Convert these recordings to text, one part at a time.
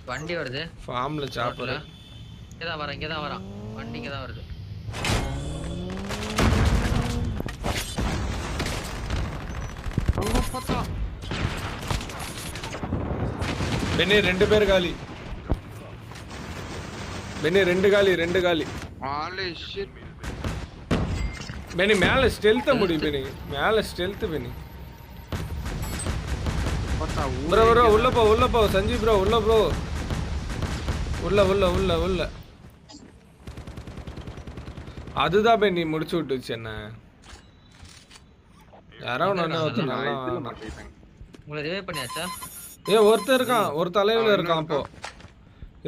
வண்டி வருது ஃபார்ம்ல சாப்பர் இங்க தான் வரான் வண்டி இங்க தான் வருது பெனி 2 பேர் காலி பெனி 2 காலி holy shit பெனி மேல ஸ்டெல்த் முடி பெனி மேல ஸ்டெல்த் பெனி ப்ரோ உள்ள போ சஞ்சீவ் ப்ரோ உள்ள ப்ரோ உள்ள அதுதான் பெனி முடிச்சு விட்டுச்சு என்ன யாரோ ஒண்ணு உங்களை ரிவைவ் பண்ணியாச்சா ஒருத்தர் இருக்கான் ஒரு தலைவுல இருக்கான் அப்போ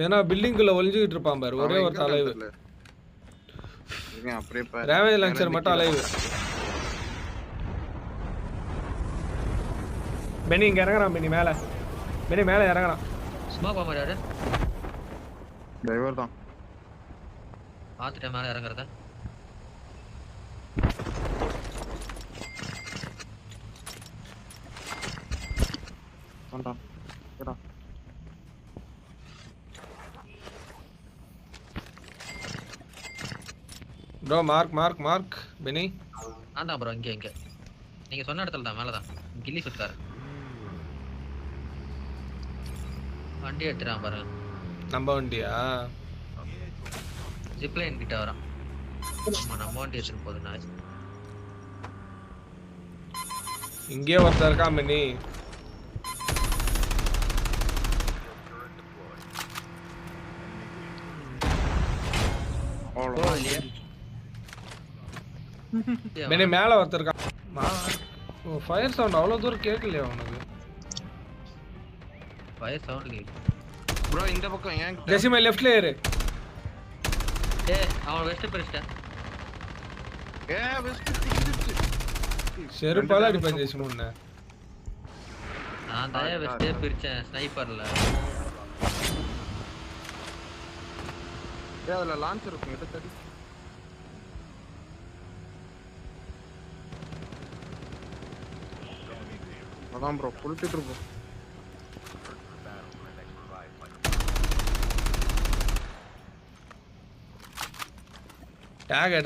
ஏன்னா பில்டிங்குள்ள ஒளிஞ்சிட்டு இருப்பான் பாரு ஒரே ஒரு தலைவு ரேவேஜ் லான்ச்சர் மட்டும் அலைவு பெனி இங்க இறங்குறான் பெனி மேல இறங்குறான் ஸ்மோக் பாம்பர் யாரு டிரைவர் தான் பாத்துட்டேன் மேல இறங்குறத வந்தான் ஏடா ப்ரோ மார்க் பெனி ஆண்டா ப்ரோ இங்க நீங்க சொன்ன இடத்துல தான் மேல தான் கில்லி சுட்டாரு வண்டி எடுத்துறான் பாரு நம்ம வண்டியா ஜிப்லைன் கிட்ட வரான் நம்ம வண்டி எடுத்துட்டு போகுது நான் இங்கே ஒருத்தர் இருக்கான் பெனி பெனி மேல ஒருத்தர் இருக்கான் ஃபயர் சவுண்ட் அவ்வளவு தூரம் கேட்கலையா உனக்கு ஃபயர் சவுண்ட் கேக்குது bro இந்த பக்கம் ஏன் டெசிமல் லெஃப்ட்ல ஏறு அவன் வெஸ்ட் பிரிச்சிட்டான் வெஸ்ட் டிக்கிச்சு செருப்பால அடிப்பேன் டெசிமுன்ன நான் தான் வெஸ்டே பிரிச்சேன் ஸ்னைப்பர்ல அதுல லான்ச்சர் இருக்கும் எடுத்து அதான் ப்ரோ புடிச்சிட்டு இருப்போம் டேக் எடுத்து